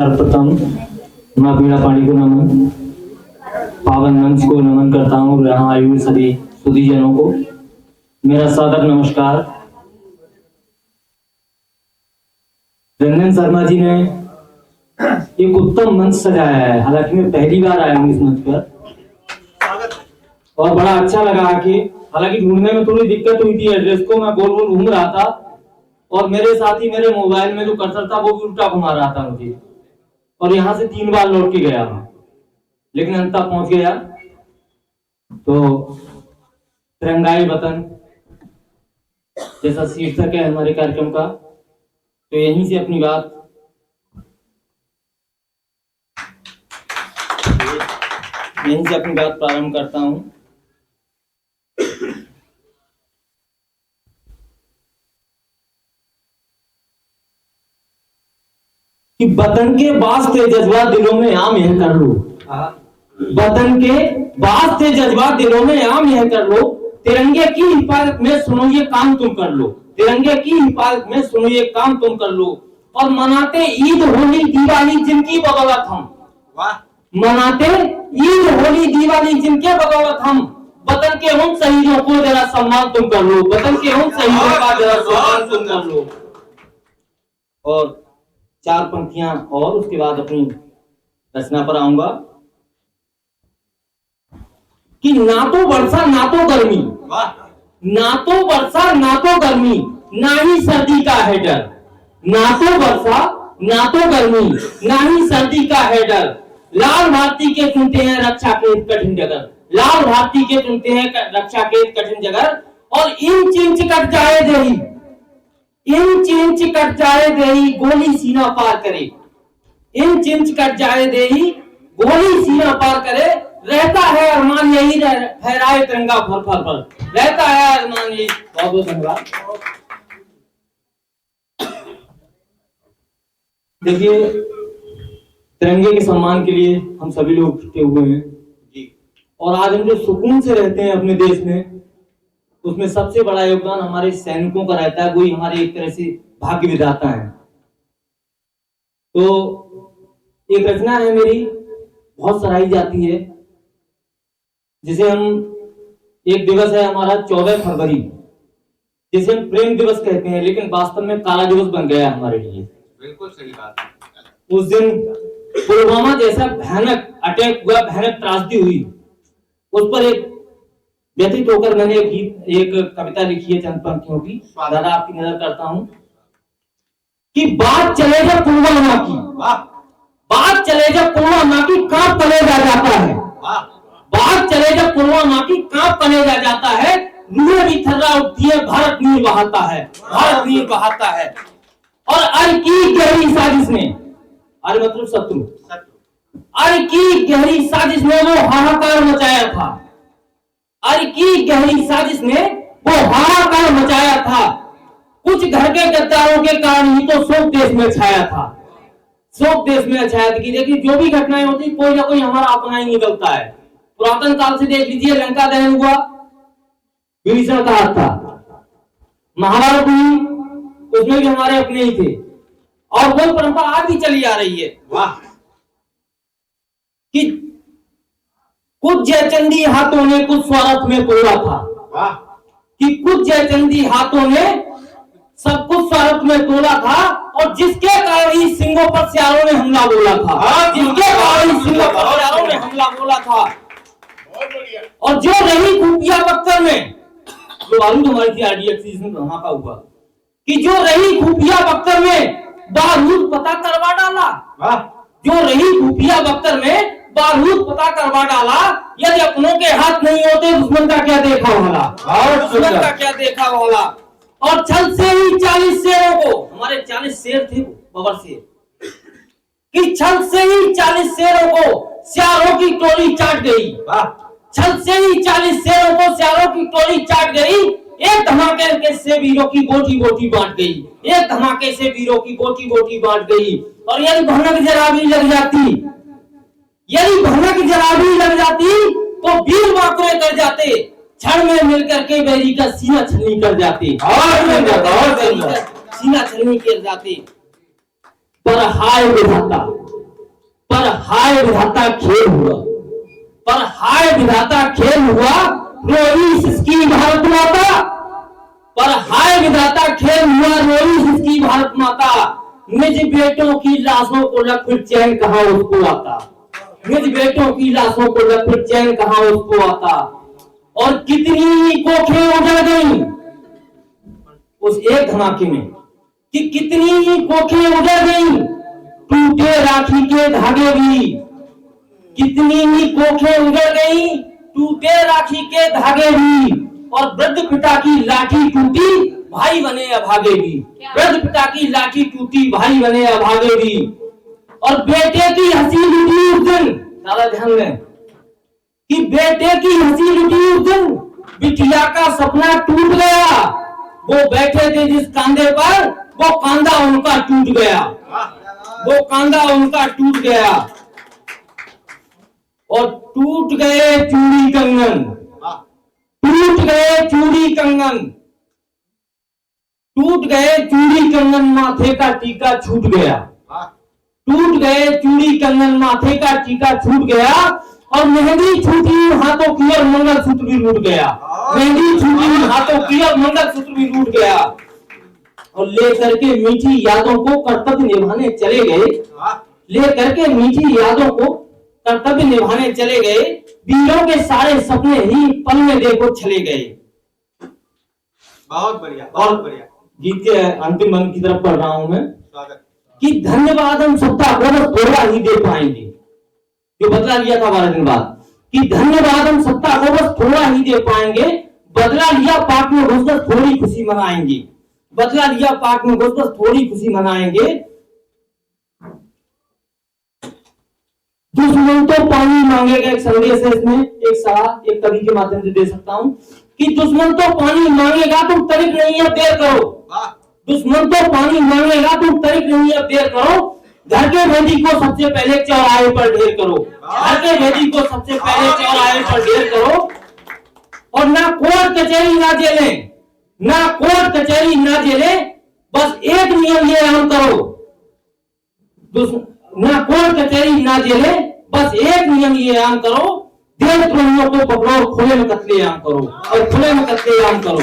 सर्वप्रथम माँ बीड़ा पाणी को नमन, पावन मंच को नमन करता हूँ। यहाँ आए हुए सभी सुधीजनों को मेरा सादर नमस्कार। रंजन शर्मा जी ने एक उत्तम मंच सजाया है। हालांकि मैं पहली बार आया हूँ इस मंच पर और बड़ा अच्छा लगा कि हालांकि ढूंढने में थोड़ी दिक्कत हुई थी। एड्रेस को मैं गोल गोल घूम रहा था और मेरे साथ ही मेरे मोबाइल में जो कर्सर था वो भी उल्टा घुमा रहा था मुझे, और यहाँ से 3 बार लौट के गया मैं, लेकिन अंत तक पहुंच गया। तो तिरंगाई वतन जैसा शीर्षक है हमारे कार्यक्रम का, तो यहीं से अपनी बात प्रारंभ करता हूं। कि वतन के वास्ते जज्बात दिलों में आम यह कर लो, वतन के वास्ते जज्बात दिलों में आम यह कर लो, तिरंगे की हिफाजत में सुनो ये काम तुम कर लो, तिरंगे की हिफाजत में सुनो ये काम तुम कर लो। और मनाते ईद होली दिवाली जिनकी बदौलत हम, मनाते ईद होली दिवाली जिनके बदौलत हम, वतन के उन शहीदों को जरा सम्मान तुम कर लो, वतन के उन शहीदों का जरा सम्मान तुम कर लो। और 4 पंक्तियां और उसके बाद अपनी रचना पर आऊंगा। कि ना तो वर्षा ना तो गर्मी, ना तो वर्षा ना तो गर्मी, ना ही सर्दी का है डर, ना तो वर्षा ना तो गर्मी, ना ही सर्दी का है डर। लाल भारती के चुनते हैं रक्षा के कठिन जगह, लाल भारती के चुनते हैं रक्षा के कठिन जगह। और इंच इंच कट जाए देही, इंच इंच कट जाए देही गोली सीना पार करे, इंच इंच कट जाए देही गोली सीना पार करे। रहता है अरमान यही फहराए तिरंगा फर फर पर, रहता है अरमान यही। बहुत बहुत धन्यवाद। देखिए, तिरंगे के सम्मान के लिए हम सभी लोग जुटे हुए हैं और आज हम जो सुकून से रहते हैं अपने देश में, उसमें सबसे बड़ा योगदान हमारे सैनिकों का रहता है। वही हमारे एक तरह से भाग्य विधाता है। तो एक रचना है मेरी, बहुत सराही जाती है, जिसे हम एक दिवस है हमारा 14 फरवरी, जिसे हम प्रेम दिवस कहते हैं, लेकिन वास्तव में काला दिवस बन गया हमारे लिए। बिल्कुल सही बात। उस दिन पुलवामा जैसा भयानक अटैक हुआ, भयानक त्रासदी हुई। उस पर एक व्यतीत होकर मैंने एक कविता लिखी है चंद पंक्तियों की, दादा आपकी नजर करता हूं। कि बात चले जब पुलवामा की, बात चले जब पुलवामा की, कांप कलेजा जाता है, बात चले जब पुलवामा की, कांप कलेजा जाता है। रूहें भी थर्रा उठती है, भारत नीर बहाता है, भारत नीर बहाता है। और अर की गहरी साजिश ने, अरे मतलब शत्रु, अर की गहरी साजिश ने वो हाहाकार मचाया था, अर की गहरी साजिश ने वो हाहाकार मचाया था। कुछ घर के गद्दारों के कारण ही तो शोक देश में छाया था, शोक देश में छाया था। कि देखिए, जो भी घटनाएं होती कोई ना कोई हमारा अपना ही निकलता है। पुरातन काल से देख लीजिए, लंका दहन हुआ, विभीषण का हाथ था। महाभारत हुई, उसमें भी हमारे अपने ही थे। और वो परंपरा आज भी चली आ रही है। वाह। कि कुछ जयचंदी हाथों ने कुछ स्वार्थ में तोड़ा था, वाह। कि कुछ जयचंदी हाथों ने सब कुछ स्वार्थ में तोड़ा था, और जिसके कारण ही सिंहों पर सियारों ने हमला बोला था, जिसके कारण ही सिंहों पर सियारों ने हमला बोला था। और जो रही खुफिया बख्तर में, जो बारूद हमारी थी आरडीएक्स में धमाका हुआ, कि जो रही खुफिया बख्तर में बारूद पता करवा डाला, जो रही खुफिया बख्तर में बारूद पता करवा डाला। यदि अपनों के हाथ नहीं होते दुश्मन का क्या देखा वाला, दुश्मन का क्या देखा वाला। और छल से ही 40 शेरों को, हमारे 40 शेर थे बबर शेर, कि छल से ही 40 शेरों को सियारों की टोली चाट गई, छल से ही 40 शेरों को सियारों की टोली चाट गई। एक धमाके से वीरों की बोटी बोटी बांट गई, एक धमाके से वीरों की बोटी बोटी बांट गई। और यदि भनक जरा भी लग जाती, यदि भनक जरा भी लग जाती, तो वीर वाकुरे कर जाते, क्षण में मिलकर के बैरी का सीना छलनी कर जाते, सीना छलनी कर जाते। पर हाय विधाता, हाय विधाता खेल हुआ, पर हाय विधाता खेल हुआ, रोई सिसकी भारत माता। पर हाय विधाता खेल हुआ, रोई सिसकी भारत माता। निज बेटों की लाशों को लग फिर चैन कहां उसको आता, निज बेटों की लाशों को लग फिर चैन कहां उसको आता। और कितनी कोखें उजड़ गई उस एक धमाके में, कि कितनी कोखें उजड़ गई, टूटे राखी के धागे भी। कितनी ही कोखें उजड़ गई, टूटे राखी के धागे भी। और वृद्ध पिता की लाठी टूटी, भाई बने अभागे भी। वृद्ध पिता की लाठी टूटी, भाई बने अभागे भी। और बेटे की हंसी लुटी उस दिन, ज्यादा ध्यान दें, कि बेटे की हंसी लुटी उस दिन, बिटिया का सपना टूट गया। वो बैठे थे जिस कांधे पर, वो कांधा उनका टूट गया, वो कांधा उनका टूट गया। और टूट गए चूड़ी कंगन, टूट गए चूड़ी कंगन, टूट गए चूड़ी कंगन, माथे का टीका छूट गया। टूट गए चूड़ी कंगन, माथे का टीका छूट गया। और मेहंदी छूटी हाथों की और मंगलसूत्र भी टूट गया। मेहंदी छूटी हाथों की और मंगलसूत्र भी टूट गया। और लेकर के मीठी यादों को कर्तव्य निभाने चले गए, लेकर के मीठी यादों को कर्तव्य निभाने चले गए। वीरों के सारे सपने ही पल में देखो चले गए। बहुत बढ़िया, बहुत बढ़िया। गीत के अंतिम अंक की तरफ पढ़ रहा हूं मैं, कि धन्यवाद हम सत्ता को बस थोड़ा ही दे पाएंगे। जो बदला लिया था 12 दिन बाद, कि धन्यवाद हम सत्ता को बस थोड़ा ही दे पाएंगे। बदला लिया पाक में घुसकर थोड़ी खुशी मनाएंगे, बदला लिया पाक में घुसकर थोड़ी खुशी मनाएंगे। दुश्मन तो पानी मांगेगा, एक संदेश है इसमें, एक सलाह एक कवि के माध्यम से दे सकता हूं, कि दुश्मन तो पानी मांगेगा, तुम तरीक नहीं अब देर करो। दुश्मन तो पानी मांगेगा, तुम तरीक नहीं अब देर करो। घर के भेदी को सबसे पहले चौराहे पर ढेर करो, घर के भेदी को सबसे पहले चौराहे पर ढेर करो। और ना कोर्ट कचहरी ना जेले, ना कोर्ट कचहरी ना जेले, बस एक नियम ये अमल करो। ना कोर्ट कचहरी ना जेले, बस एक नियम ये आम करो, देशद्रोहियों को पकड़ो और खुले में कत्लेआम करो, और खुले में कत्लेआम करो।